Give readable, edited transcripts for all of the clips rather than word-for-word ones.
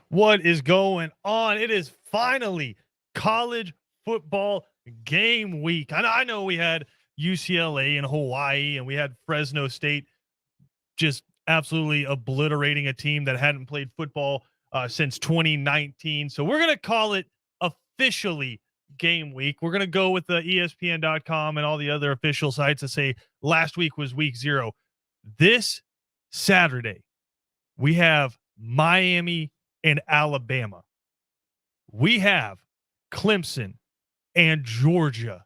What is going on? It is finally college football game week. I know we had UCLA and Hawaii, and we had Fresno State just absolutely obliterating a team that hadn't played football since 2019. So we're going to call it officially game week. We're going to go with the ESPN.com and all the other official sites that say last week was week 0. This Saturday, we have Miami and Alabama. We have Clemson and Georgia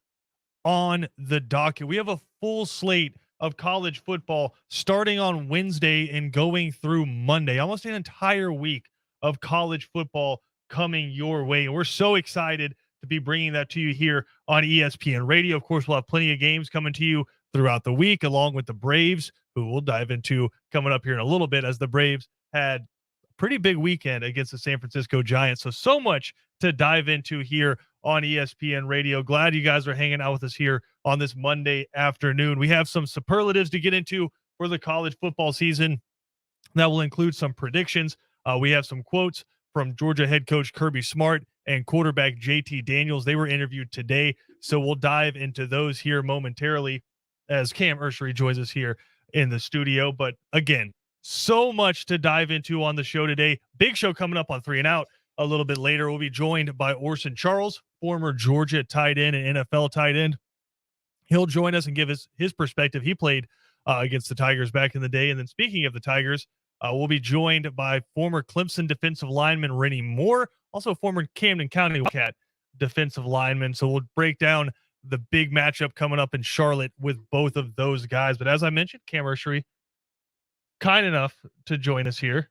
on the docket. We have a full slate of college football starting on Wednesday and going through Monday. Almost an entire week of college football coming your way. And we're so excited to be bringing that to you here on ESPN Radio. Of course, we'll have plenty of games coming to you throughout the week, along with the Braves, who we'll dive into coming up here in a little bit, as the Braves had a pretty big weekend against the San Francisco Giants. So much to dive into here on ESPN Radio. Glad you guys are hanging out with us here on this Monday afternoon. We have some superlatives to get into for the college football season. That will include some predictions. We have some quotes from Georgia head coach Kirby Smart and quarterback JT Daniels. They were interviewed today, so we'll dive into those here momentarily as Cam Ursery joins us here in the studio. But again, so much to dive into on the show today. Big show coming up on 3 and Out a little bit later. We'll be joined by Orson Charles, former Georgia tight end and NFL tight end. He'll join us and give us his perspective. He played against the Tigers back in the day. And then speaking of the Tigers, we'll be joined by former Clemson defensive lineman Rennie Moore, also former Camden County Cat defensive lineman. So we'll break down the big matchup coming up in Charlotte with both of those guys. But as I mentioned, Cam Ursery, kind enough to join us here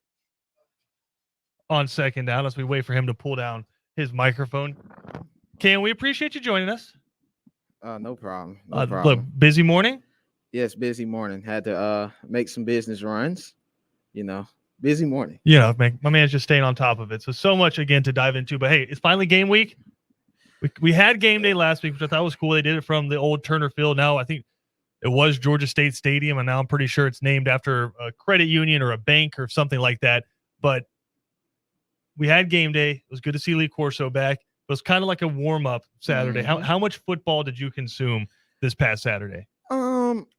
on second down as we wait for him to pull down his microphone. Cam, we appreciate you joining us. No problem. No problem. Look, busy morning? Yes, busy morning. Had to make some business runs. Busy morning. Yeah, my man's just staying on top of it. So much again to dive into. But hey, it's finally game week. We had game day last week, which I thought was cool. They did it from the old Turner Field. Now I think it was Georgia State Stadium, and now I'm pretty sure it's named after a credit union or a bank or something like that. But we had game day. It was good to see Lee Corso back. It was kind of like a warm-up Saturday. Mm-hmm. How much football did you consume this past Saturday?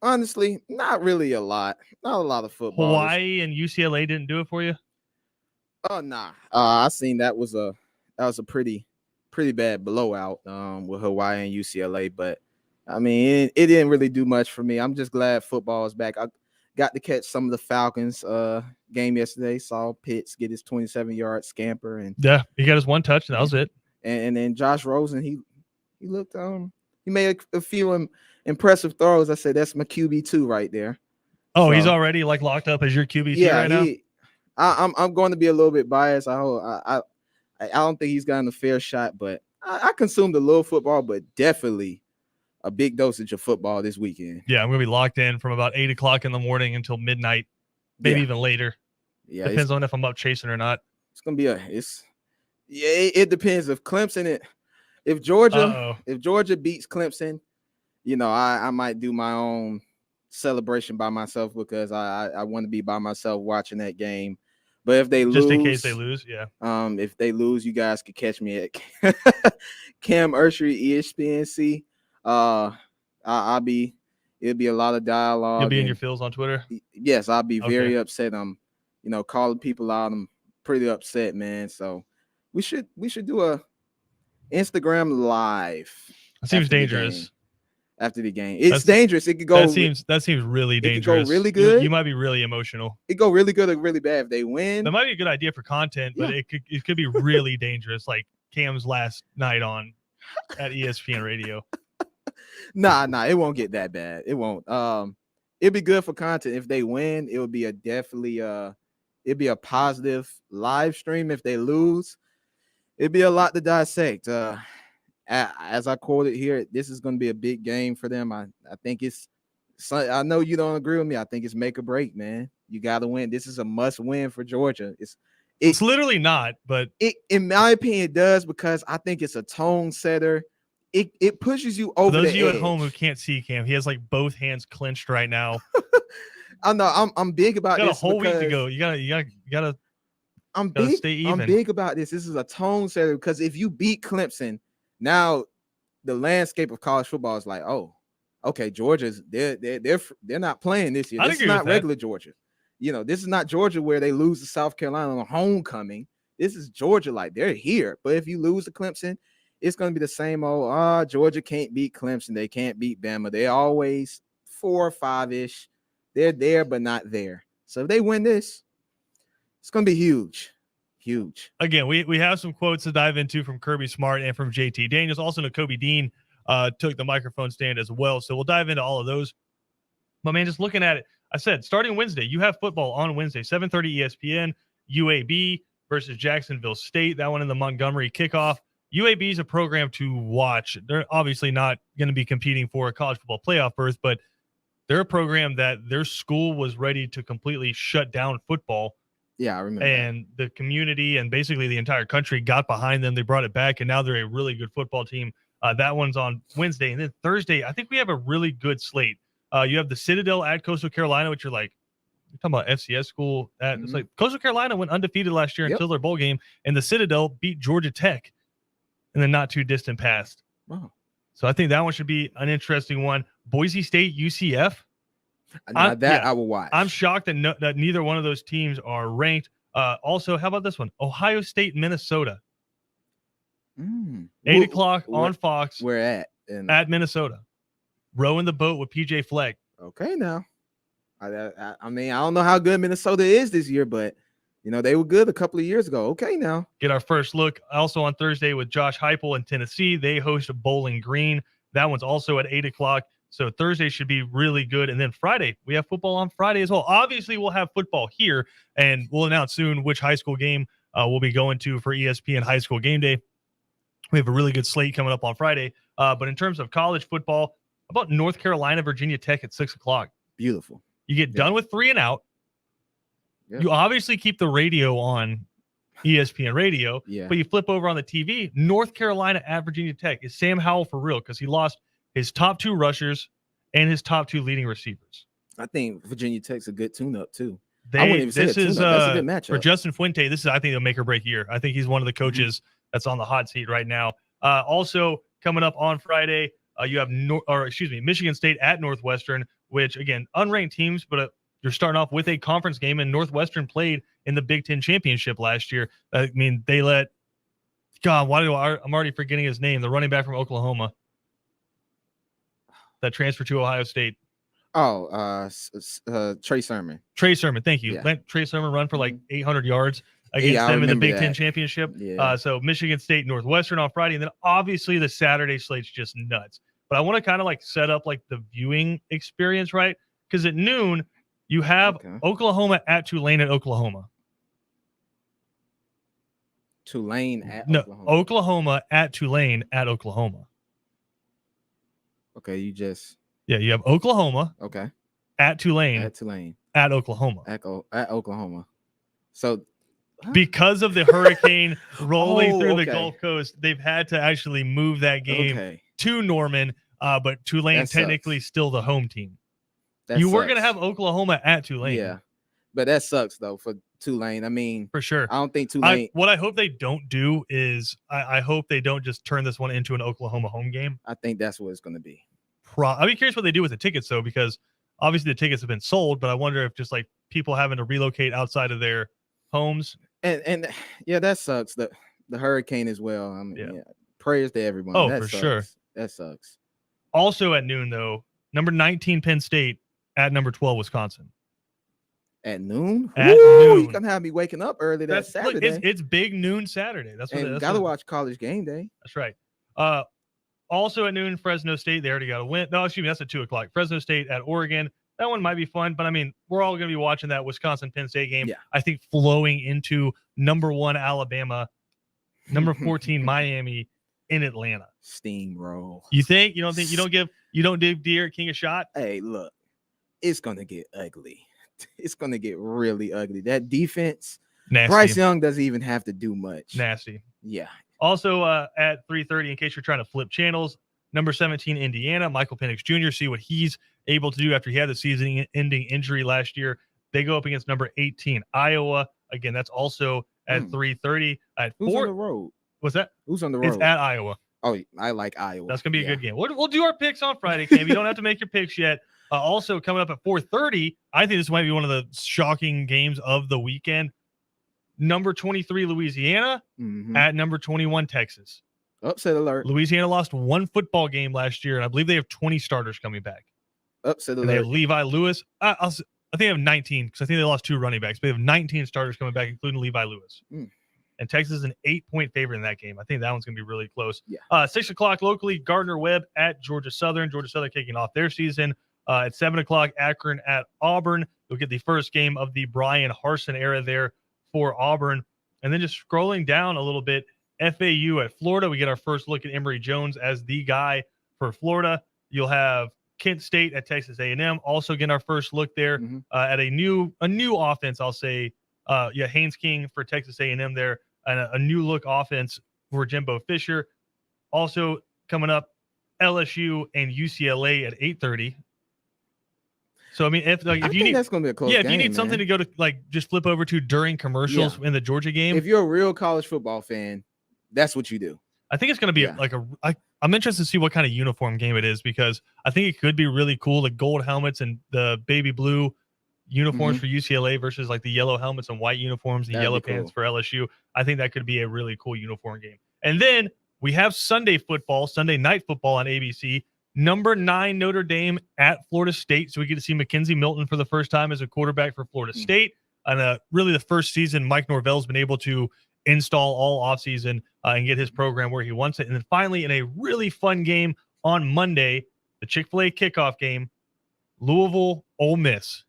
Honestly, not really a lot. Not a lot of football. Hawaii and UCLA didn't do it for you? Oh, nah. I seen that was a pretty bad blowout with Hawaii and UCLA, but I mean, it didn't really do much for me. I'm just glad football is back. I got to catch some of the Falcons game yesterday. Saw Pitts get his 27-yard scamper, and yeah, he got his one touch, and that was it. And then Josh Rosen, he looked he made a few impressive throws. I said that's my QB2 right there. Oh, so, he's already like locked up as your QB2 right now. I'm going to be a little bit biased. I don't think he's gotten a fair shot, but I consumed a little football, but definitely a big dosage of football this weekend. Yeah, I'm going to be locked in from about 8 o'clock in the morning until midnight, maybe even later. Yeah, depends on if I'm up chasing or not. It's going to be it depends if Clemson, if Georgia beats Clemson, I might do my own celebration by myself because I want to be by myself watching that game. But if they lose, just in case they lose, yeah. If they lose, you guys can catch me at Cam Ursery ESPNC. It'll be a lot of dialogue. You'll be in your feels on Twitter. Yes, I'll be very upset. I'm, calling people out. I'm pretty upset, man. So we should do a Instagram live. That seems dangerous. After the game, it's dangerous. It could go. That seems really dangerous. It could go really good. You might be really emotional. It go really good or really bad if they win. That might be a good idea for content, but it could be really dangerous, like Cam's last night on at ESPN Radio. Nah, it won't get that bad. It won't. It'd be good for content if they win. It would be it'd be a positive live stream. If they lose, it'd be a lot to dissect. As I quoted here, this is going to be a big game for them. I think I know you don't agree with me. I think it's make or break, man. You got to win. This is a must win for Georgia. It's literally not, but it, in my opinion, it does because I think it's a tone setter. It pushes you over. For those of you edge. At home who can't see Cam, he has like both hands clenched right now. I know. I'm big about you got this. A whole week to go. You gotta I'm Gotta big. stay I'm even. big about this. This is a tone setter because if you beat Clemson, now the landscape of college football is like, oh, okay, Georgia's they're not playing this year. I'd This is agree with not that. regular Georgia. This is not Georgia where they lose to South Carolina on homecoming. This is Georgia, like they're here. But if you lose to Clemson, it's going to be the same old, Georgia can't beat Clemson. They can't beat Bama. They're always 4 or 5-ish. They're there, but not there. So if they win this, it's going to be huge. Huge. Again, we have some quotes to dive into from Kirby Smart and from JT Daniels. Also, Nakobe Dean took the microphone stand as well. So we'll dive into all of those. But, man, just looking at it, I said, starting Wednesday, you have football on Wednesday, 7:30 ESPN, UAB versus Jacksonville State. That one in the Montgomery kickoff. UAB is a program to watch. They're obviously not going to be competing for a college football playoff berth, but they're a program that their school was ready to completely shut down football. Yeah, I remember. And the community and basically the entire country got behind them. They brought it back, and now they're a really good football team. That one's on Wednesday. And then Thursday, I think we have a really good slate. You have the Citadel at Coastal Carolina, which you're talking about FCS school. It's like Coastal Carolina went undefeated last year until their bowl game, and the Citadel beat Georgia Tech in the not too distant past. Wow. So I think that one should be an interesting one. Boise State, UCF. I will watch. I'm shocked that neither one of those teams are ranked. Also, how about this one? Ohio State, Minnesota. 8 o'clock on Fox. Where at? At Minnesota. Rowing the boat with PJ Fleck. Okay, now. I mean, I don't know how good Minnesota is this year, but they were good a couple of years ago. Okay, now. Get our first look also on Thursday with Josh Heupel in Tennessee. They host Bowling Green. That one's also at 8 o'clock. So Thursday should be really good. And then Friday, we have football on Friday as well. Obviously, we'll have football here, and we'll announce soon which high school game we'll be going to for ESPN High School Game Day. We have a really good slate coming up on Friday. But in terms of college football, how about North Carolina, Virginia Tech at 6 o'clock? Beautiful. You get done with 3 and out. Yeah. You obviously keep the radio on ESPN radio, but you flip over on the TV. North Carolina at Virginia Tech. Is Sam Howell for real? Because he lost his top 2 rushers and his top 2 leading receivers. I think Virginia Tech's a good tune-up too. This is that's a good matchup for Justin Fuente. This is, I think, a make or break year. I think he's one of the coaches that's on the hot seat right now. Also coming up on Friday, you have Michigan State at Northwestern, which again unranked teams, but you're starting off with a conference game, and Northwestern played in the Big Ten championship last year. I mean, they let I'm already forgetting his name. The running back from Oklahoma that transferred to Ohio State. Trey Sermon. Trey Sermon, thank you. Let Trey Sermon run for like 800 yards against them in the Big Ten championship. Yeah. So Michigan State, Northwestern on Friday, and then obviously the Saturday slate's just nuts. But I want to kind of like set up like the viewing experience, right? Because at noon you have Oklahoma at Tulane at Oklahoma. Oklahoma at Tulane at Oklahoma. Okay, you have Oklahoma. Okay. At Tulane. At Oklahoma. At Oklahoma. So because of the hurricane rolling through the Gulf Coast, they've had to actually move that game to Norman. But Tulane technically still the home team. You were going to have Oklahoma at Tulane. Yeah. But that sucks though for Tulane. I mean, for sure. I don't think Tulane. What I hope they don't do is I hope they don't just turn this one into an Oklahoma home game. I think that's what it's going to be. I'd be curious what they do with the tickets though, because obviously the tickets have been sold, but I wonder if just like people having to relocate outside of their homes. And that sucks. The hurricane as well. I mean, prayers to everyone. Oh, that for sucks. Sure. That sucks. Also at noon though, number 19 Penn State at number 12 Wisconsin. At noon? At noon. You can have me waking up early that Saturday. Look, it's big noon Saturday. That's gotta watch College Game Day. That's right. Also at noon, Fresno State. They already got a win. No, excuse me, that's at 2 o'clock. Fresno State at Oregon. That one might be fun, but I mean, we're all going to be watching that Wisconsin Penn State game. Yeah. I think flowing into number 1 Alabama, number 14 Miami in Atlanta. Steamroll. You think? You don't give De'Aaron King a shot? Hey, look, it's gonna get ugly. It's gonna get really ugly. That defense, nasty. Bryce Young doesn't even have to do much. Nasty. Yeah. Also at 3:30, in case you're trying to flip channels, number 17 Indiana, Michael Penix Jr. See what he's able to do after he had the season-ending injury last year. They go up against number 18 Iowa. Again, that's also at 3:30. At Who's 4, on the road? what's that? Who's on the road? It's at Iowa. Oh, I like Iowa. That's gonna be a good game. We'll do our picks on Friday, Cam. You don't have to make your picks yet. Also coming up at 4:30, I think this might be one of the shocking games of the weekend. Number 23 Louisiana at number 21 Texas. Upset alert. Louisiana lost one football game last year, and I believe they have 20 starters coming back. Upset alert. And they have Levi Lewis. I think they have 19 because I think they lost 2 running backs. But they have 19 starters coming back, including Levi Lewis. And Texas is an 8-point favorite in that game. I think that one's going to be really close. 6 o'clock locally, Gardner-Webb at Georgia Southern. Georgia Southern kicking off their season. At 7 o'clock, Akron at Auburn. You'll get the first game of the Brian Harsin era there for Auburn. And then just scrolling down a little bit, FAU at Florida. We get our first look at Emory Jones as the guy for Florida. You'll have Kent State at Texas A&M. Also getting our first look there at a new offense, I'll say. Haynes King for Texas A&M there. And a new look offense for Jimbo Fisher. Also coming up, LSU and UCLA at 8:30. So I mean, if you need, that's gonna be a close game, if you need something to go to, just flip over to during commercials in the Georgia game. If you're a real college football fan, that's what you do. I think it's going to be I'm interested to see what kind of uniform game it is, because I think it could be really cool. The gold helmets and the baby blue uniforms for UCLA versus like the yellow helmets and white uniforms, the yellow pants for LSU. I think that could be a really cool uniform game. And then we have Sunday night football on ABC. Number 9 Notre Dame at Florida State. So we get to see Mackenzie Milton for the first time as a quarterback for Florida State. And really the first season Mike Norvell's been able to install all offseason and get his program where he wants it. And then finally, in a really fun game on Monday, the Chick-fil-A kickoff game, Louisville, Ole Miss.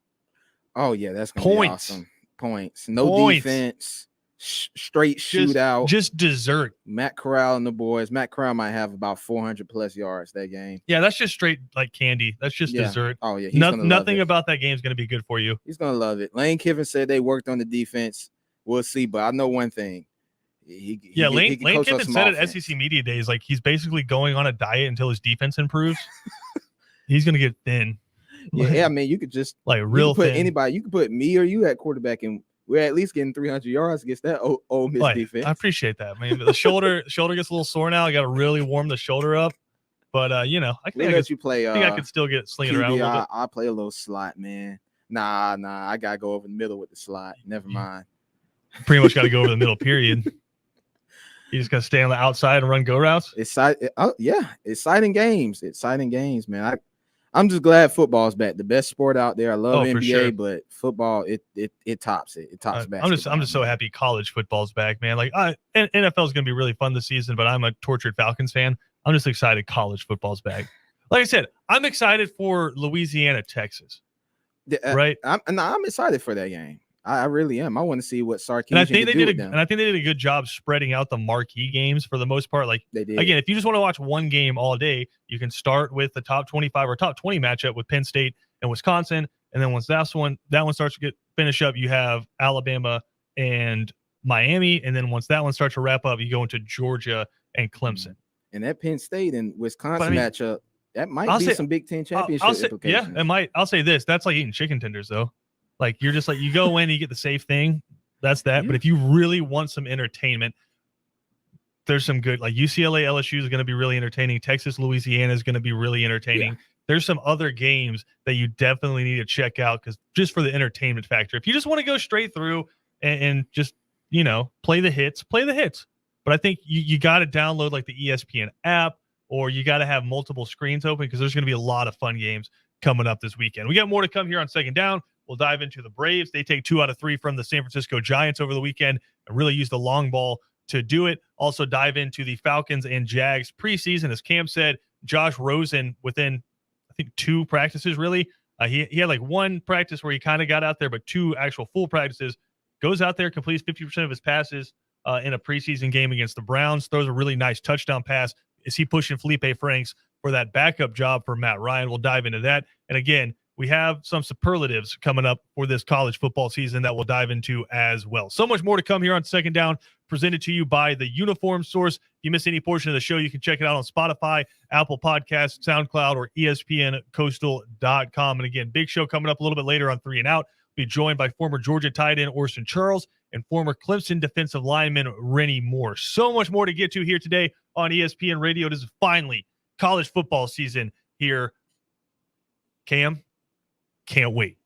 Oh, yeah, that's going to be awesome. Points. No defense. Straight shootout. Just dessert. Matt Corral and the boys. Matt Corral might have about 400+ yards that game. Yeah, that's just straight like candy. That's just dessert. Oh, yeah. Nothing about that game is going to be good for you. He's going to love it. Lane Kiffin said they worked on the defense. We'll see, but I know one thing. Lane Kiffin said at SEC Media Days, like he's basically going on a diet until his defense improves. He's going to get thin. Yeah, I mean, you could just real put thin. Anybody. You could put me or you at quarterback, and we're at least getting 300 yards against that Ole Miss defense. I appreciate that, man. But the shoulder gets a little sore now. I got to really warm the shoulder up. But I think I could still get slinging around a little bit. I'll play a little slot, man. Nah, I gotta go over the middle with the slot. Never mind. Pretty much got to go over the middle. Period. You just got to stay on the outside and run go routes. Exciting games. Exciting games, man. I'm just glad football's back. The best sport out there. I love NBA, but football it tops it. It tops basketball. I'm just so happy college football's back, man. Like NFL is going to be really fun this season, but I'm a tortured Falcons fan. I'm just excited college football's back. Like I said, I'm excited for Louisiana, Texas. Right? I'm excited for that game. I really am. I want to see what Sarkisian and I think they did them. And I think they did a good job spreading out the marquee games for the most part. Like they did. Again, if you just want to watch one game all day, you can start with the top 25 or top 20 matchup with Penn State and Wisconsin, and then once that one starts to finish up, you have Alabama and Miami, and then once that one starts to wrap up, you go into Georgia and Clemson. And that Penn State and Wisconsin matchup, that might be some Big Ten championship implications. Yeah, it might. I'll say this: that's like eating chicken tenders, though. Like you're just like you go in, you get the safe thing. That's that. Yeah. But if you really want some entertainment, there's some good like UCLA LSU is going to be really entertaining. Texas Louisiana is going to be really entertaining. Yeah. There's some other games that you definitely need to check out because just for the entertainment factor. If you just want to go straight through and just play the hits. But I think you got to download like the ESPN app, or you got to have multiple screens open because there's going to be a lot of fun games coming up this weekend. We got more to come here on Second Down. We'll dive into the Braves. They take 2 out of 3 from the San Francisco Giants over the weekend and really use the long ball to do it. Also dive into the Falcons and Jags preseason. As Cam said, Josh Rosen within, I think, 2 practices, really. He had like 1 practice where he kind of got out there, but 2 actual full practices. Goes out there, completes 50% of his passes in a preseason game against the Browns. Throws a really nice touchdown pass. Is he pushing Felipe Franks for that backup job for Matt Ryan? We'll dive into that. And again, we have some superlatives coming up for this college football season that we'll dive into as well. So much more to come here on Second Down, presented to you by the Uniform Source. If you miss any portion of the show, you can check it out on Spotify, Apple Podcasts, SoundCloud, or ESPNCoastal.com. And again, big show coming up a little bit later on 3 and Out. Be joined by former Georgia tight end Orson Charles and former Clemson defensive lineman Rennie Moore. So much more to get to here today on ESPN Radio. It is finally college football season here. Cam, can't wait.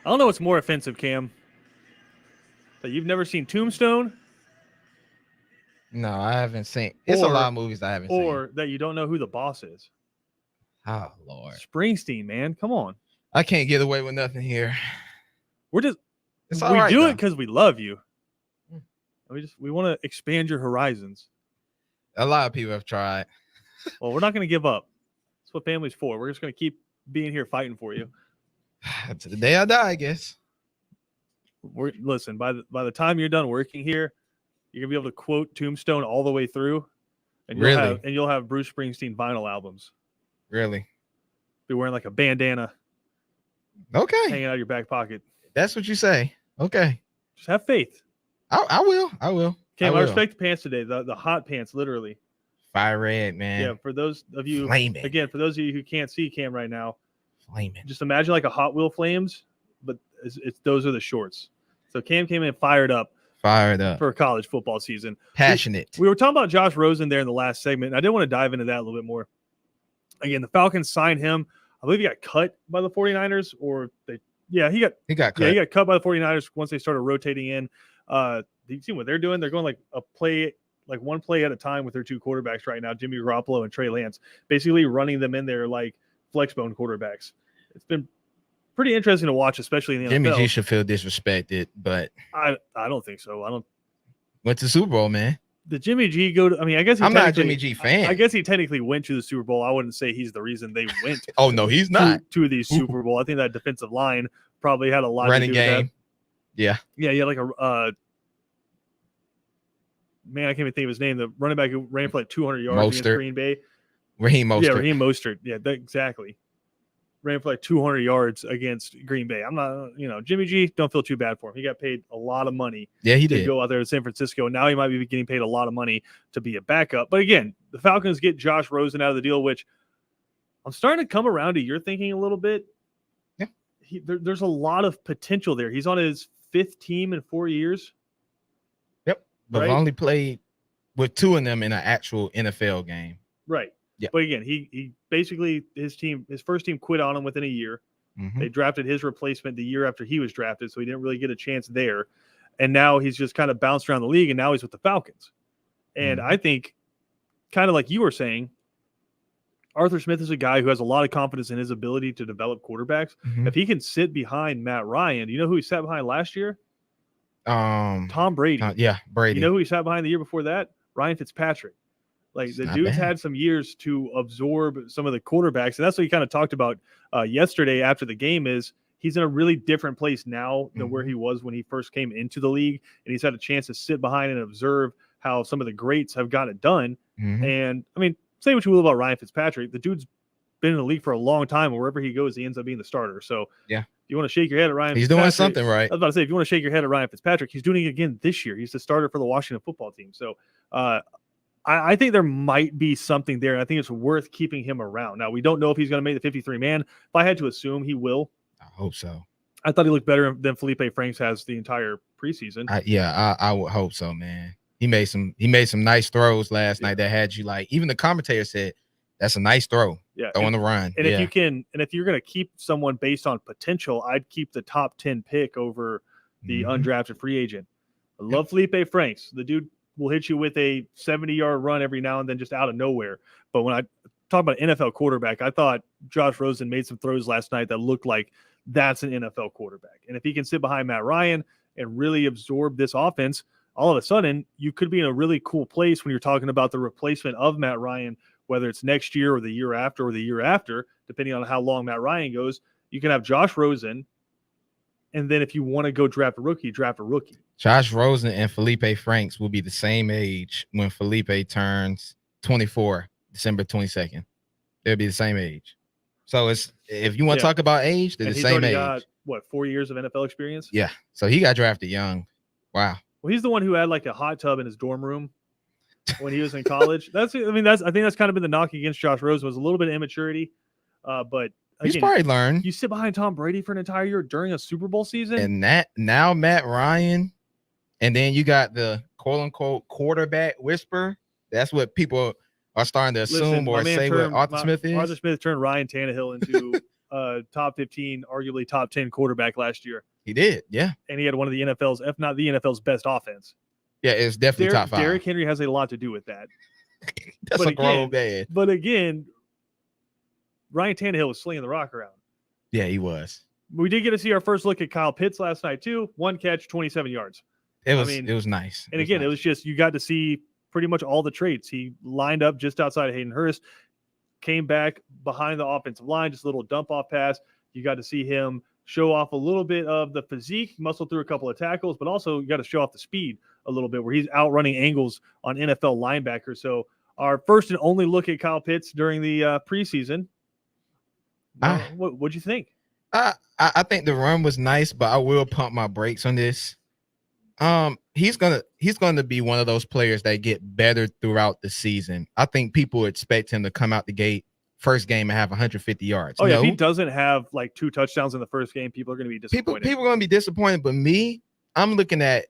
I don't know what's more offensive, Cam. That you've never seen Tombstone No, I haven't seen. It's a Or- lot of movies I haven't seen. Or that you don't know who the boss is. Oh Lord, Springsteen, man, come on. I can't get away with nothing here. We're just It's all we right, do though. it because we love you. Mm. We want to expand your horizons. A lot of people have tried. Well, we're not going to give up. That's what family's for. We're just going to keep being here fighting for you. To the day I die, I guess. Listen, by the time you're done working here, you're gonna be able to quote Tombstone all the way through, and you'll have Bruce Springsteen vinyl albums. Really? Be wearing like a bandana, Okay. hanging out of your back pocket. That's what you say. Okay. Just have faith. I will. Cam, I respect the pants today. The hot pants, literally. Fire red, man. Yeah. For those of you, Flaming. again, for those of you who can't see Cam right now, Flaming. just imagine like a Hot Wheel Flames, but it's those are the shorts. So Cam came in fired up for college football season. Passionate. We were talking about Josh Rosen there in the last segment, and I did want to dive into that a little bit more. Again, the Falcons signed him. I believe he got cut by the 49ers, or he got cut. Yeah, he got cut by the 49ers once they started rotating in. You see what they're doing? They're going like one play at a time with their two quarterbacks right now, Jimmy Garoppolo and Trey Lance, basically running them in there like flexbone quarterbacks. It's been pretty interesting to watch, especially in the Jimmy NFL. G should feel disrespected, but I don't think so. I don't. Went to Super Bowl, man. Did Jimmy G go to? I mean, I guess I'm not a Jimmy G fan. I guess he technically went to the Super Bowl. I wouldn't say he's the reason they went. Oh no, he's not to the Super Bowl. I think that defensive line probably had a lot running to do game. With that. Yeah, yeah, like a man. I can't even think of his name. The running back who ran for like 200 yards against Green Bay. Raheem Mostert. Yeah, Raheem Mostert. Yeah, exactly. Ran for like 200 yards against Green Bay. I'm not, Jimmy G, don't feel too bad for him. He got paid a lot of money to go out there to San Francisco. And now he might be getting paid a lot of money to be a backup. But again, the Falcons get Josh Rosen out of the deal, which I'm starting to come around to your thinking a little bit. Yeah. There's a lot of potential there. He's on his 5th team in 4 years. Yep. But right? only played with 2 of them in an actual NFL game. Right. Yeah. But again, he basically his first team quit on him within a year. Mm-hmm. They drafted his replacement the year after he was drafted, so he didn't really get a chance there. And now he's just kind of bounced around the league, and now he's with the Falcons. And I think, kind of like you were saying, Arthur Smith is a guy who has a lot of confidence in his ability to develop quarterbacks. Mm-hmm. If he can sit behind Matt Ryan, you know who he sat behind last year? Tom Brady. Brady. You know who he sat behind the year before that? Ryan Fitzpatrick. Like the dude's had some years to absorb some of the quarterbacks. And that's what he kind of talked about yesterday after the game is he's in a really different place now than where he was when he first came into the league. And he's had a chance to sit behind and observe how some of the greats have got it done. Mm-hmm. And I mean, say what you will about Ryan Fitzpatrick. The dude's been in the league for a long time. And wherever he goes, he ends up being the starter. So yeah, you want to shake your head at Ryan He's Fitzpatrick. Doing something right. I was about to say, if you want to shake your head at Ryan Fitzpatrick, he's doing it again this year. He's the starter for the Washington football team. So, I think there might be something there. I think it's worth keeping him around. Now, we don't know if he's going to make the 53-man. If I had to assume, he will. I hope so. I thought he looked better than Felipe Franks has the entire preseason. I would hope so, man. He made some nice throws last night that had you like, even the commentator said, that's a nice throw. Yeah. Throwing the run. And if you're going to keep someone based on potential, I'd keep the top 10 pick over the undrafted free agent. I love Felipe Franks. The dude will hit you with a 70-yard run every now and then just out of nowhere. But when I talk about NFL quarterback, I thought Josh Rosen made some throws last night that looked like that's an NFL quarterback. And if he can sit behind Matt Ryan and really absorb this offense, all of a sudden you could be in a really cool place when you're talking about the replacement of Matt Ryan, whether it's next year or the year after, depending on how long Matt Ryan goes. You can have Josh Rosen, and then if you want to go draft a rookie, draft a rookie. Josh Rosen and Felipe Franks will be the same age when Felipe turns 24, December 22nd. They'll be the same age. So it's if you want to talk about age, they're the same age. Got, 4 years of NFL experience? Yeah. So he got drafted young. Wow. Well, he's the one who had like a hot tub in his dorm room when he was in college. I think that's kind of been the knock against Josh Rosen was a little bit of immaturity. But again, he's probably learned. You sit behind Tom Brady for an entire year during a Super Bowl season. And that now Matt Ryan, and then you got the quote unquote quarterback whisper. That's what people are starting to assume or say what Arthur Smith is. Arthur Smith turned Ryan Tannehill into top 15, arguably top 10 quarterback last year. He did, yeah. And he had one of the NFL's, if not the NFL's best offense. Yeah, it's definitely top 5. Derrick Henry has a lot to do with that. That's a grown man. But again, Ryan Tannehill was slinging the rock around. Yeah, he was. We did get to see our first look at Kyle Pitts last night too. 1 catch, 27 yards. It was nice. And again, it was just you got to see pretty much all the traits. He lined up just outside of Hayden Hurst, came back behind the offensive line, just a little dump off pass. You got to see him show off a little bit of the physique, muscle through a couple of tackles, but also you got to show off the speed a little bit where he's outrunning angles on NFL linebackers. So our first and only look at Kyle Pitts during the preseason. What'd you think? I think the run was nice, but I will pump my brakes on this. He's gonna be one of those players that get better throughout the season. I think people expect him to come out the gate first game and have 150 yards. Oh yeah, if he doesn't have like 2 touchdowns in the first game, people are going to be disappointed. People are going to be disappointed, but I'm looking at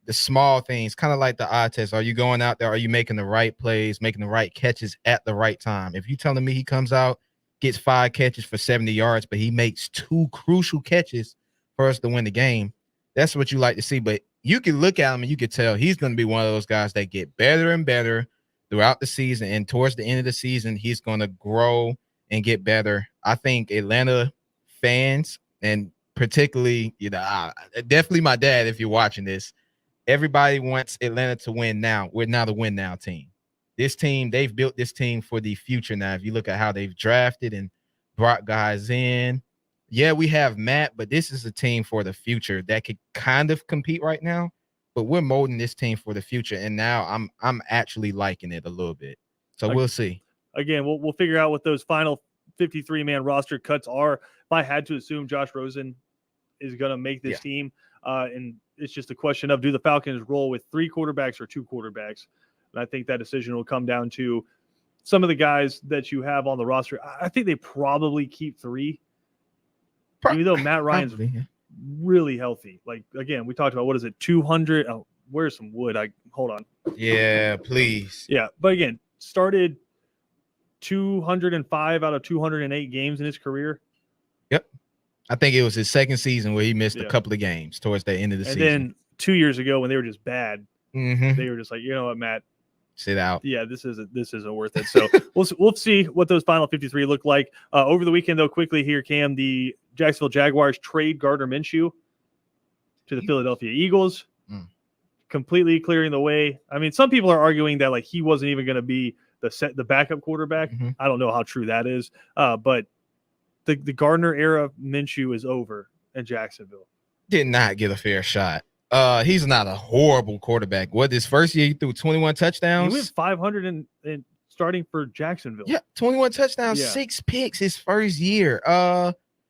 the small things, kind of like the eye test. Are you going out there? Are you making the right plays, making the right catches at the right time? If you're telling me he comes out, gets 5 catches for 70 yards, but he makes 2 crucial catches for us to win the game, that's what you like to see. But you can look at him and you can tell he's going to be one of those guys that get better and better throughout the season. And towards the end of the season, he's going to grow and get better. I think Atlanta fans, and particularly, definitely my dad, if you're watching this, everybody wants Atlanta to win now. We're now the win now team. This team, they've built this team for the future now. If you look at how they've drafted and brought guys in, yeah, we have Matt, but this is a team for the future that could kind of compete right now, but we're molding this team for the future. And now I'm actually liking it a little bit. So we'll see. Again, we'll figure out what those final 53-man roster cuts are. If I had to assume Josh Rosen is going to make this team, and it's just a question of, do the Falcons roll with 3 quarterbacks or 2 quarterbacks? And I think that decision will come down to some of the guys that you have on the roster. I think they probably keep 3. Even though Matt Ryan's really healthy. Like, again, we talked about, what is it, 200? Oh, where's some wood? Hold on. Yeah, please. Yeah, but again, started 205 out of 208 games in his career. Yep. I think it was his second season where he missed a couple of games towards the end of the season. And then 2 years ago when they were just bad, they were just like, you know what, Matt? Sit out. Yeah, this isn't worth it. So we'll see what those final 53 look like. Over the weekend, though, quickly here, Cam, the Jacksonville Jaguars trade Gardner Minshew to the Philadelphia Eagles, completely clearing the way. I mean, some people are arguing that like he wasn't even going to be the backup quarterback. I don't know how true that is, but the Gardner era Minshew is over in Jacksonville. Did not get a fair shot. He's not a horrible quarterback. What, his first year he threw 21 touchdowns? He went 500 and starting for Jacksonville. Yeah, 21 touchdowns, 6 picks his first year.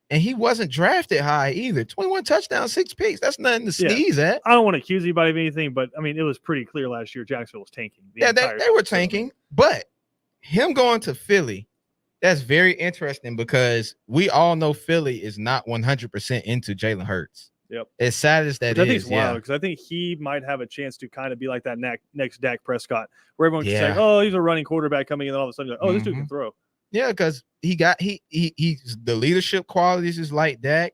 And he wasn't drafted high either. 21 touchdowns, 6 picks. That's nothing to sneeze at. I don't want to accuse anybody of anything, but I mean, it was pretty clear last year Jacksonville was tanking. They were tanking, but him going to Philly, that's very interesting because we all know Philly is not 100% into Jalen Hurts. Yep. As sad as that is. I think it's wild because I think he might have a chance to kind of be like that next Dak Prescott, where everyone's just like, oh, he's a running quarterback coming in, and all of a sudden, like, oh, this dude can throw. Yeah, because he's the leadership qualities is like Dak.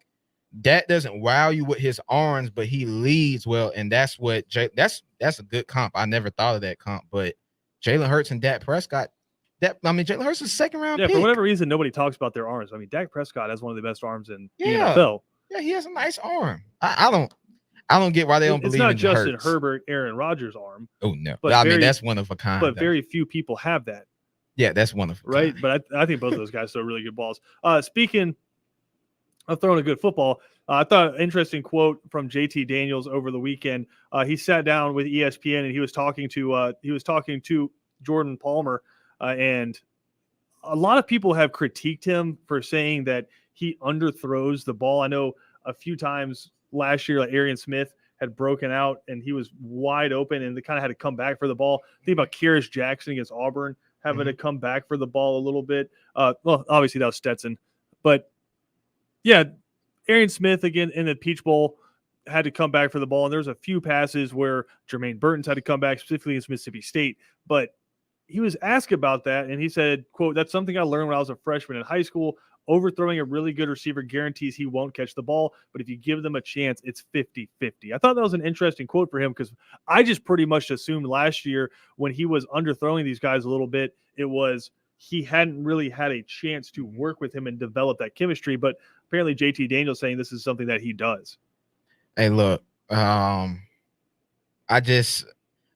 Dak doesn't wow you with his arms, but he leads well, and that's what that's a good comp. I never thought of that comp, but Jalen Hurts and Dak Prescott. Jalen Hurts is a second-round pick. For whatever reason, nobody talks about their arms. I mean, Dak Prescott has one of the best arms in the NFL. Yeah, he has a nice arm. I don't get why they don't believe in It's not Justin Hurts. Herbert, Aaron Rodgers' arm. Oh no, but I mean that's one of a kind. But very few people have that. Yeah, that's one of a right. kind. But I think both of those guys throw really good balls. Speaking of throwing a good football, I thought an interesting quote from JT Daniels over the weekend. He sat down with ESPN and he was talking to Jordan Palmer, and a lot of people have critiqued him for saying that he underthrows the ball. I know a few times last year, like Arian Smith had broken out and he was wide open and they kind of had to come back for the ball. Think about Karis Jackson against Auburn having to come back for the ball a little bit. Well, obviously that was Stetson, but yeah, Arian Smith again in the Peach Bowl had to come back for the ball. And there's a few passes where Jermaine Burton's had to come back, specifically against Mississippi State, but he was asked about that, and he said, quote, "That's something I learned when I was a freshman in high school. Overthrowing a really good receiver guarantees he won't catch the ball, but if you give them a chance, it's 50-50. I thought that was an interesting quote for him because I just pretty much assumed last year when he was underthrowing these guys a little bit, it was he hadn't really had a chance to work with him and develop that chemistry. But apparently JT Daniels saying this is something that he does. Hey, look,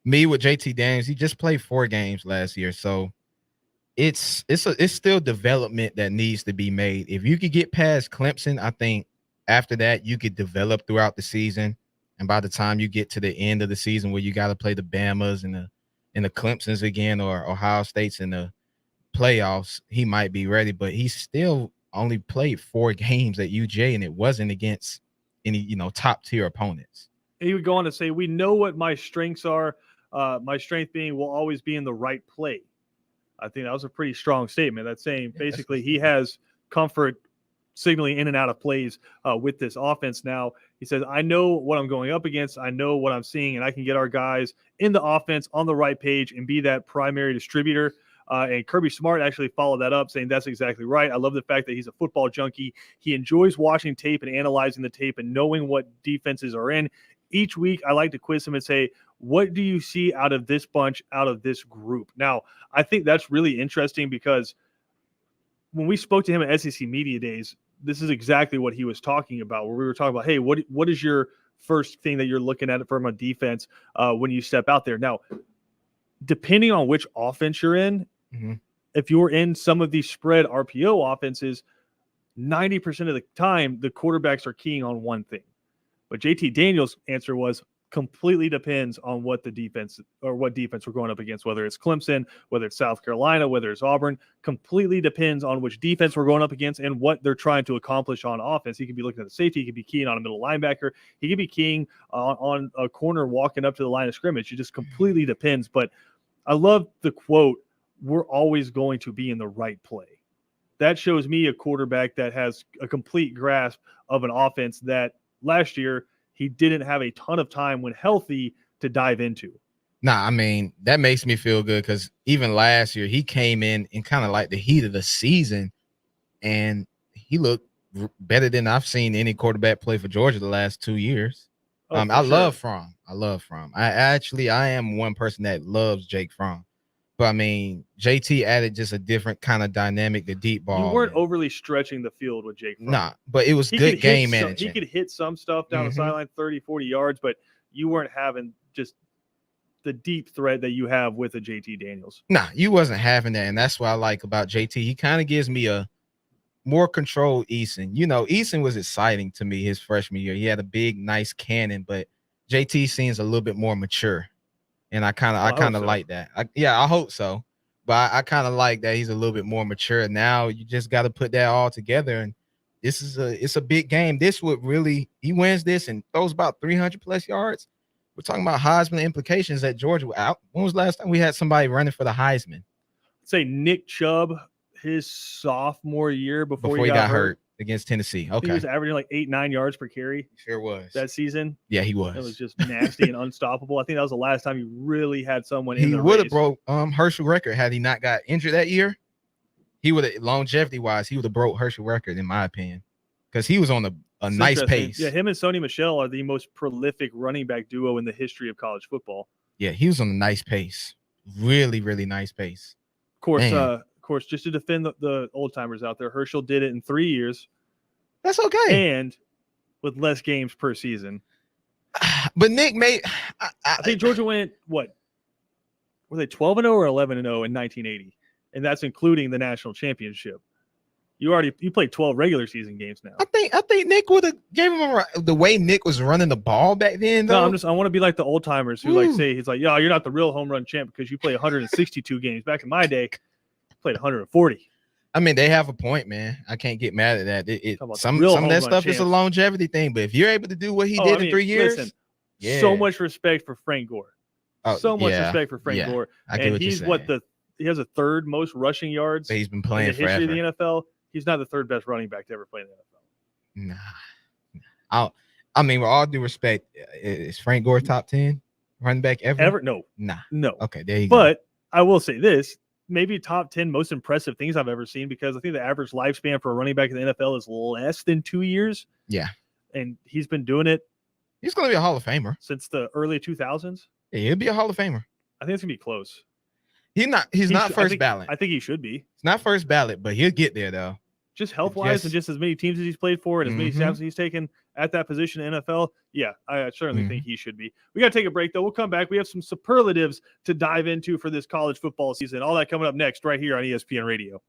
me with JT Daniels, he just played 4 games last year, so it's still development that needs to be made. If you could get past Clemson, I think after that you could develop throughout the season, and by the time you get to the end of the season where you got to play the Bamas and the Clemsons again, or Ohio State's in the playoffs, he might be ready. But he still only played 4 games at UJ, and it wasn't against any top tier opponents. He would go on to say, "We know what my strengths are. My strength being will always be in the right play." I think that was a pretty strong statement. That's saying basically he has comfort signaling in and out of plays with this offense. Now, he says, I know what I'm going up against. I know what I'm seeing, and I can get our guys in the offense on the right page and be that primary distributor. And Kirby Smart actually followed that up, saying that's exactly right. I love the fact that he's a football junkie. He enjoys watching tape and analyzing the tape and knowing what defenses are in. Each week, I like to quiz him and say, what do you see out of this bunch, out of this group? Now, I think that's really interesting because when we spoke to him at SEC Media Days, this is exactly what he was talking about, where we were talking about, hey, what is your first thing that you're looking at from a defense when you step out there? Now, depending on which offense you're in, if you're in some of these spread RPO offenses, 90% of the time, the quarterbacks are keying on one thing. But JT Daniels' answer was completely depends on what the defense or what defense we're going up against, whether it's Clemson, whether it's South Carolina, whether it's Auburn, completely depends on which defense we're going up against and what they're trying to accomplish on offense. He could be looking at the safety. He could be keying on a middle linebacker. He could be keying on a corner walking up to the line of scrimmage. It just completely depends. But I love the quote, we're always going to be in the right play. That shows me a quarterback that has a complete grasp of an offense that last year he didn't have a ton of time when healthy to dive into. Nah, I mean, that makes me feel good because even last year he came in kind of like the heat of the season and he looked better than I've seen any quarterback play for Georgia the last 2 years. I love Fromm. I am one person that loves Jake Fromm. But I mean, JT added just a different kind of dynamic, the deep ball. You weren't overly stretching the field with Jake Fromm. Nah, but it was good game management. He could hit some stuff down the sideline, 30, 40 yards, but you weren't having just the deep threat that you have with a JT Daniels. Nah, you wasn't having that, and that's what I like about JT. He kind of gives me a more controlled Eason. Eason was exciting to me his freshman year. He had a big, nice cannon, but JT seems a little bit more mature. And I kind of like that. I hope so. But I kind of like that he's a little bit more mature. Now you just got to put that all together. And it's a big game. This would really, he wins this and throws about 300 plus yards. We're talking about Heisman implications at Georgia. When was the last time we had somebody running for the Heisman? Say Nick Chubb, his sophomore year before he got hurt against Tennessee. Okay. He was averaging like 8-9 yards per carry. Sure was. That season. Yeah, he was. It was just nasty and unstoppable. I think that was the last time he really had someone he would have broke Herschel record had he not got injured that year. He would have, longevity wise, he would have broke Herschel record in my opinion. Because he was on a nice pace. Yeah, him and Sony Michel are the most prolific running back duo in the history of college football. Yeah, he was on a nice pace. Really, really nice pace. Of course, just to defend the old timers out there, Herschel did it in 3 years. That's okay. And with less games per season. But Nick made I think Georgia went what? Were they 12-0 or 11-0 in 1980? And that's including the national championship. You played 12 regular season games now. I think Nick would have gave him the way Nick was running the ball back then. Though. No, I want to be like the old timers who like say he's like, yo, you're not the real home run champ because you play 162 games. Back in my day, I played 140. I mean, they have a point, man. I can't get mad at that. Some of that stuff is a longevity thing, but if you're able to do what he did in 3 years, listen, so much respect for Frank Gore. Respect for Frank Gore. And he has the third most rushing yards he's been playing in the history of the NFL. He's not the third best running back to ever play in the NFL. Nah. I mean, with all due respect, is Frank Gore top 10 running back ever? No. Nah. No. Okay, there you go. But I will say this. maybe top 10 most impressive things I've ever seen, because I think the average lifespan for a running back in the NFL is less than 2 years. Yeah. And he's been doing it He's going to be a Hall of Famer. since the early 2000s. Yeah, he'll be a Hall of Famer. I think it's going to be close. He's not first ballot. I think he should be. It's not first ballot, but he'll get there though. Just health-wise and just as many teams as he's played for and as many snaps as he's taken at that position in NFL, yeah, I certainly think he should be. We got to take a break, though. We'll come back. We have some superlatives to dive into for this college football season. All that coming up next right here on ESPN Radio.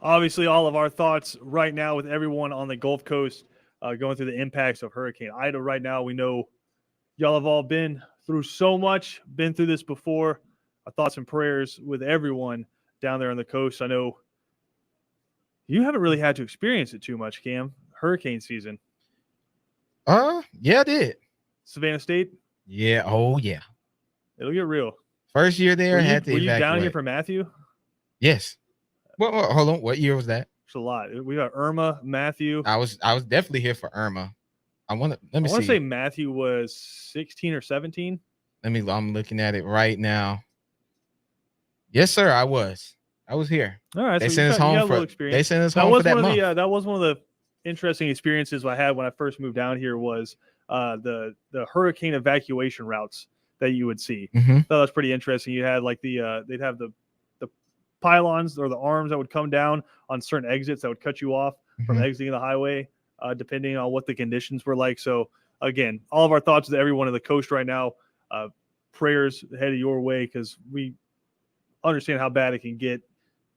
Obviously, all of our thoughts right now with everyone on the Gulf Coast going through the impacts of Hurricane Ida right now. We know y'all have all been through so much, been through this before. Our thoughts and prayers with everyone down there on the coast. I know you haven't really had to experience it too much, Cam. Hurricane season. Yeah, I did. Savannah State? Yeah. Oh, yeah. It'll get real. First year there, Were had to you down here evacuate. for Matthew? Yes. Well, hold on. What year was that? It's a lot. We got Irma, Matthew. I was definitely here for Irma. Let me I want to see. say Matthew was 16 or 17. I'm looking at it right now. Yes, sir. I was here. All right. They So sent us home for. They sent us home for that month. That was one of the interesting experiences I had when I first moved down here was the hurricane evacuation routes that you would see. Mm-hmm. So that was pretty interesting. You had like they'd have the pylons or the arms that would come down on certain exits that would cut you off from exiting the highway, depending on what the conditions were like. So again, all of our thoughts to everyone on the coast right now. Prayers headed your way because we understand how bad it can get,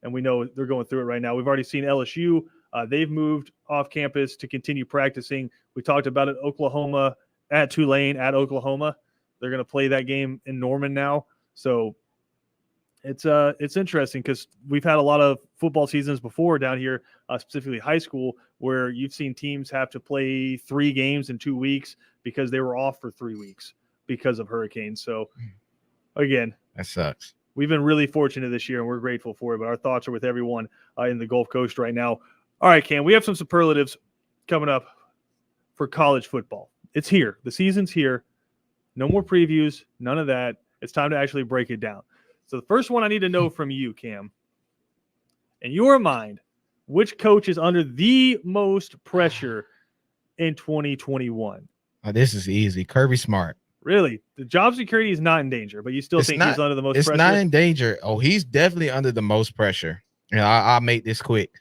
and we know they're going through it right now. We've already seen LSU. They've moved off campus to continue practicing. We talked about it. Oklahoma at Tulane at Oklahoma. They're going to play that game in Norman now. So it's interesting because we've had a lot of football seasons before down here, specifically high school, where you've seen teams have to play 3 games in 2 weeks because they were off for 3 weeks because of hurricanes. So again, that sucks. We've been really fortunate this year, and we're grateful for it. But our thoughts are with everyone in the Gulf Coast right now. All right, Cam, we have some superlatives coming up for college football. It's here. The season's here. No more previews, none of that. It's time to actually break it down. So the first one I need to know from you, Cam, in your mind, which coach is under the most pressure in 2021? Oh, this is easy. Kirby Smart. Really? The job security is not in danger, but you still think he's under the most pressure? It's not in danger. Oh, he's definitely under the most pressure. And I'll make this quick.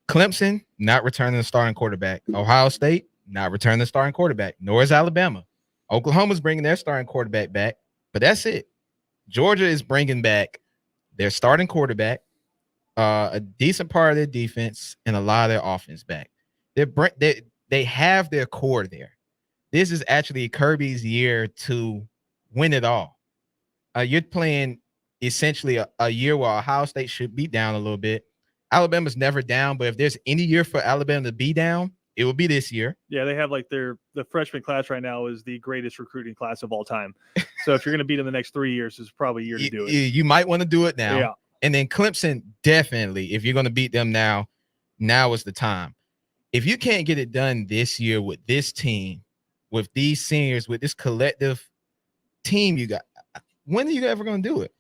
Clemson, not returning the starting quarterback. Ohio State, not returning the starting quarterback. Nor is Alabama. Oklahoma's bringing their starting quarterback back, but that's it. Georgia is bringing back their starting quarterback, a decent part of their defense, and a lot of their offense back. They have their core there. This is actually Kirby's year to win it all. You're playing essentially a year where Ohio State should be down a little bit. Alabama's never down, but if there's any year for Alabama to be down, it will be this year. Yeah, they have like the freshman class right now is the greatest recruiting class of all time. So if you're going to beat them the next 3 years, it's probably a year to do it. You might want to do it now. Yeah. And then Clemson, definitely, if you're going to beat them now is the time. If you can't get it done this year with this team, with these seniors, with this collective team you got, when are you ever going to do it?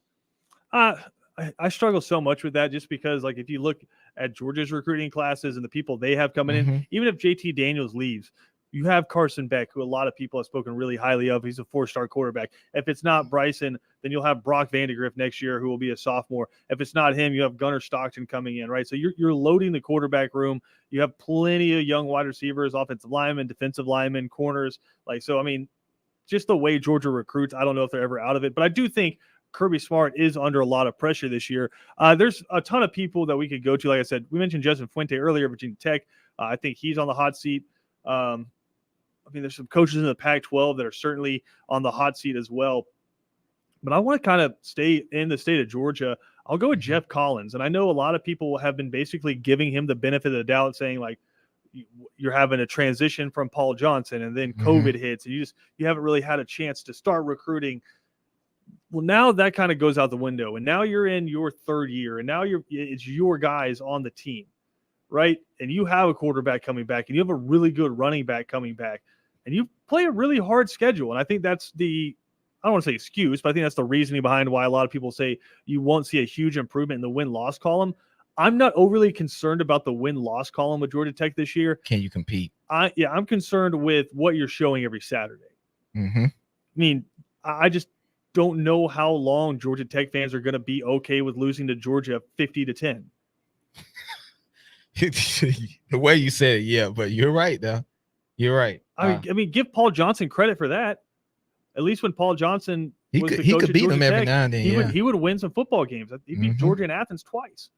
I struggle so much with that just because, like, if you look at Georgia's recruiting classes and the people they have coming in, even if JT Daniels leaves, you have Carson Beck, who a lot of people have spoken really highly of. He's a 4-star quarterback. If it's not Bryson, then you'll have Brock Vandegrift next year, who will be a sophomore. If it's not him, you have Gunnar Stockton coming in, right? So you're loading the quarterback room. You have plenty of young wide receivers, offensive linemen, defensive linemen, corners. Like, so, I mean, just the way Georgia recruits, I don't know if they're ever out of it. But I do think Kirby Smart is under a lot of pressure this year. There's a ton of people that we could go to. Like I said, we mentioned Justin Fuente earlier, Virginia Tech. I think he's on the hot seat. I mean, there's some coaches in the Pac-12 that are certainly on the hot seat as well. But I want to kind of stay in the state of Georgia. I'll go with Jeff Collins. And I know a lot of people have been basically giving him the benefit of the doubt, saying, like, you're having a transition from Paul Johnson and then COVID hits. And you haven't really had a chance to start recruiting. Well, now that kind of goes out the window. And now you're in your 3rd year. And now it's your guys on the team, right? And you have a quarterback coming back. And you have a really good running back coming back. And you play a really hard schedule. And I think that's I don't want to say excuse, but I think that's the reasoning behind why a lot of people say you won't see a huge improvement in the win-loss column. I'm not overly concerned about the win-loss column with Georgia Tech this year. Can you compete? I'm concerned with what you're showing every Saturday. I mean, I just don't know how long Georgia Tech fans are going to be okay with losing to Georgia 50-10. The way you said it, yeah, but you're right, though. You're right. I mean, give Paul Johnson credit for that. At least when Paul Johnson was the coach could at beat Georgia them Tech, every now and then. he would win some football games. He beat Georgia and Athens twice.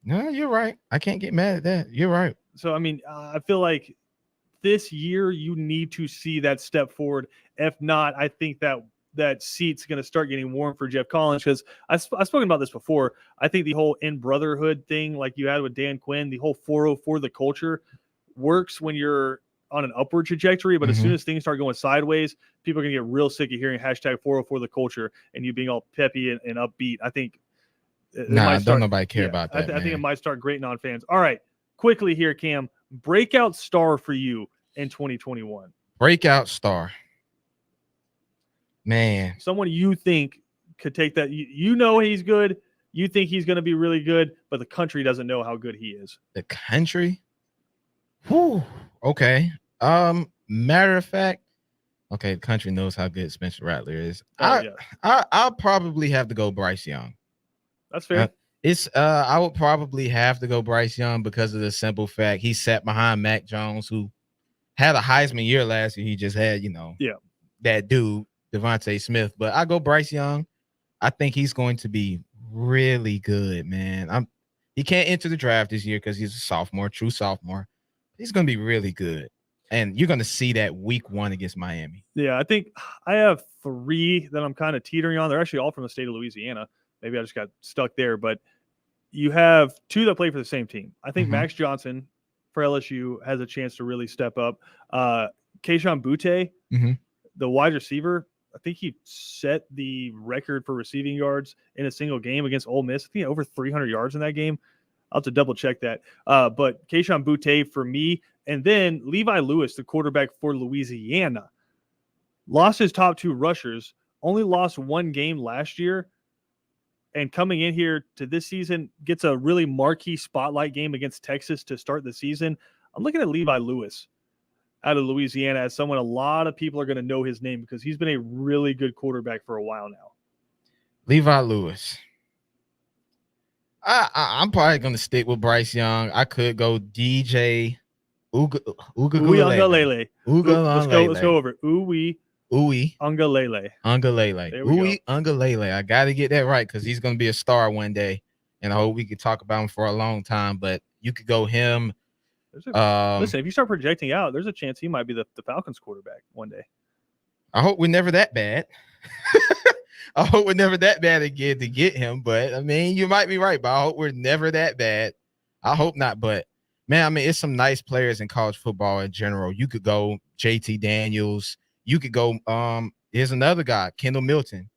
No, you're right. I can't get mad at that. You're right. So, I mean, I feel like this year you need to see that step forward. If not, I think that seat's going to start getting warm for Jeff Collins, because I've spoken about this before. I think the whole in brotherhood thing, like you had with Dan Quinn, the whole 404 the culture works when you're on an upward trajectory, but as soon as things start going sideways, people are going to get real sick of hearing hashtag 404 the culture and you being all peppy and upbeat. I think Nah, don't nobody care about that. I think it might start grating on fans. All right, quickly here, Cam, breakout star for you in 2021. Breakout star. Man, Someone you think could take that. You know he's good. You think he's going to be really good, but the country doesn't know how good he is. the country. Whew. Okay. Matter of fact, okay, the country knows how good Spencer Rattler is. I'll probably have to go Bryce Young. That's fair. I would probably have to go Bryce Young because of the simple fact he sat behind Mac Jones, who had a Heisman year last year. He just had, that dude, Devontae Smith. But I go Bryce Young. I think he's going to be really good, man. He can't enter the draft this year because he's a sophomore, true sophomore. He's going to be really good. And you're going to see that week 1 against Miami. Yeah, I think I have 3 that I'm kind of teetering on. They're actually all from the state of Louisiana. Maybe I just got stuck there, but you have 2 that play for the same team. I think Max Johnson for LSU has a chance to really step up. Keyshawn Butte, the wide receiver, I think he set the record for receiving yards in a single game against Ole Miss. I think over 300 yards in that game. I'll have to double check that. But Keyshawn Butte for me, and then Levi Lewis, the quarterback for Louisiana, lost his top 2 rushers, only lost 1 game last year, and coming in here to this season gets a really marquee spotlight game against Texas to start the season. I'm looking at Levi Lewis out of Louisiana as someone a lot of people are going to know his name because he's been a really good quarterback for a while now. Levi Lewis. I'm probably going to stick with Bryce Young. I could go DJ Uiagalelei. Let's go over Uiagalelei. Uiagalelei. I got to get that right because he's going to be a star one day, and I hope we could talk about him for a long time. But you could go him. Listen, if you start projecting out, there's a chance he might be the Falcons quarterback one day. I hope we're never that bad. I hope we're never that bad again to get him. But I mean, you might be right, but I hope we're never that bad. I hope not. But man, I mean, it's some nice players in college football in general. You could go JT Daniels. You could go. Here's another guy, Kendall Milton.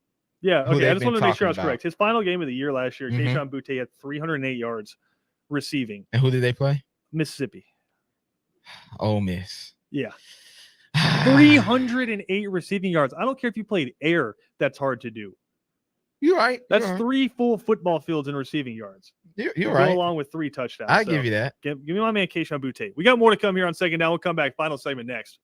Yeah. Okay. I just want to make sure I was correct. His final game of the year last year, Keyshawn Butte had 308 yards receiving. And who did they play? Mississippi. Ole Miss. Yeah. 308 receiving yards. I don't care if you played air. That's hard to do. You're right. That's 3 full football fields in receiving yards. You're right. Along with 3 touchdowns. I give you that. Give me my man Keyshawn Butte. We got more to come here on Second Down. We'll come back. Final segment next.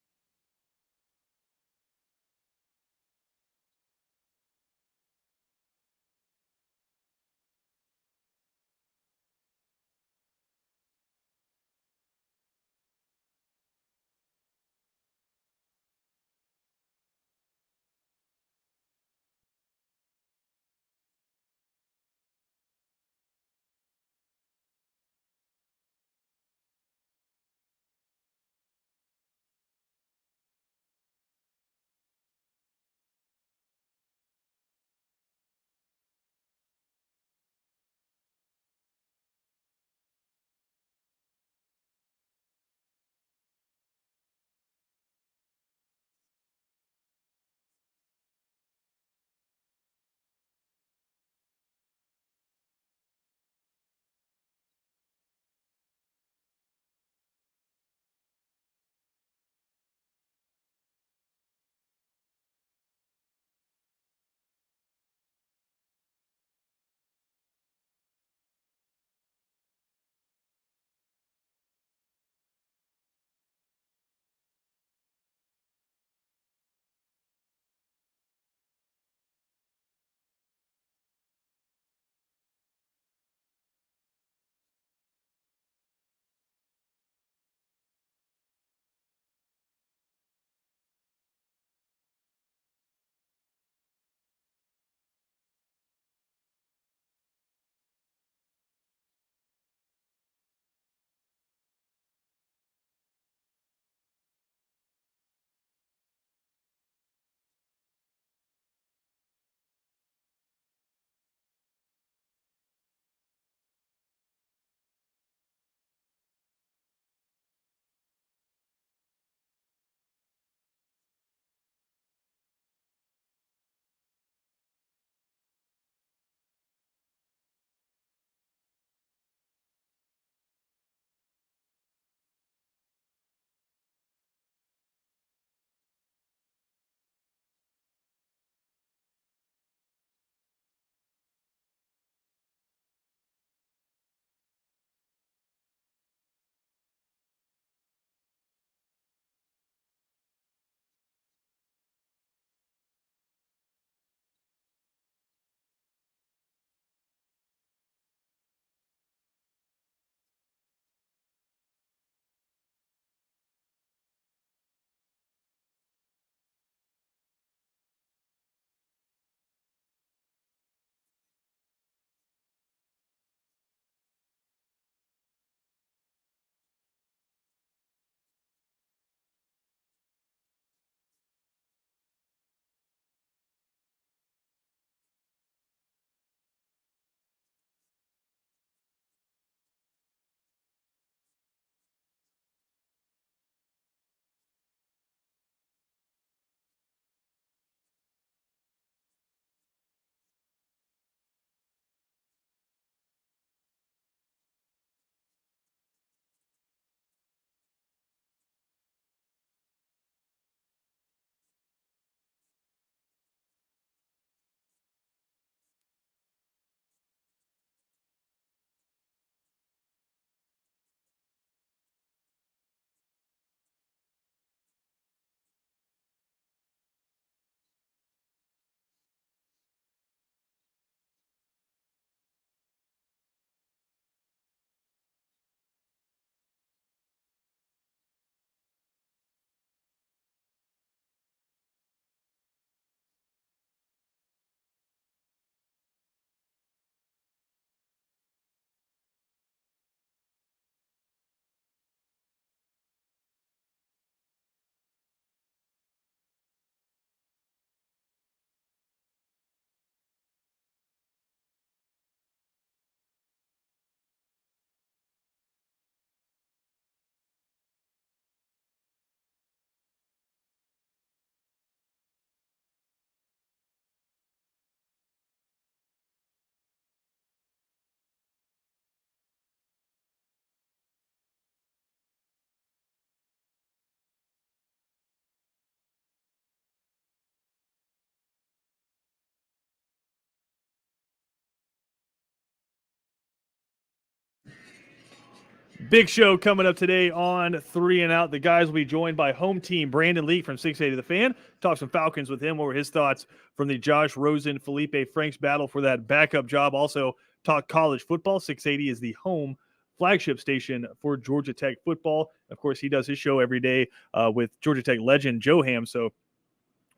Big show coming up today on 3 and Out. The guys will be joined by home team Brandon Leak from 680 The Fan. Talk some Falcons with him. What were his thoughts from the Josh Rosen, Felipe Franks battle for that backup job? Also talk college football. 680 is the home flagship station for Georgia Tech football. Of course, he does his show every day with Georgia Tech legend Joe Ham. So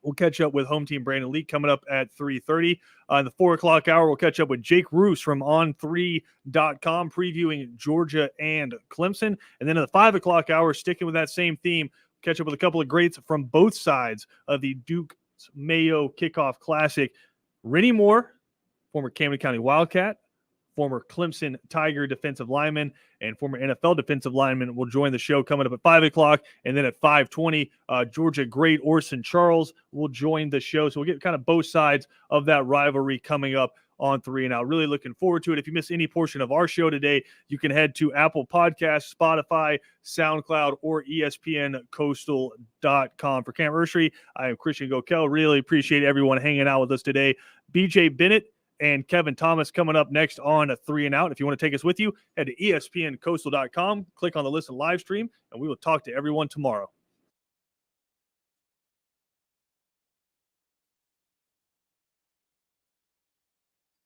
we'll catch up with home team Brandon Leak coming up at 3:30. In the 4 o'clock hour, we'll catch up with Jake Roos from On3.com previewing Georgia and Clemson. And then in the 5 o'clock hour, sticking with that same theme, catch up with a couple of greats from both sides of the Duke Mayo Kickoff Classic. Rennie Moore, former Camden County Wildcat, former Clemson Tiger defensive lineman, and former NFL defensive lineman will join the show coming up at 5 o'clock. And then at 5:20, Georgia great Orson Charles will join the show. So we'll get kind of both sides of that rivalry coming up on 3 and Out. Really looking forward to it. If you miss any portion of our show today, you can head to Apple Podcasts, Spotify, SoundCloud, or ESPNCoastal.com. For Cam Ursery, I am Christian Gokel. Really appreciate everyone hanging out with us today. BJ Bennett and Kevin Thomas coming up next on 3 and Out. If you want to take us with you, head to ESPNCoastal.com, click on the listen live stream, and we will talk to everyone tomorrow.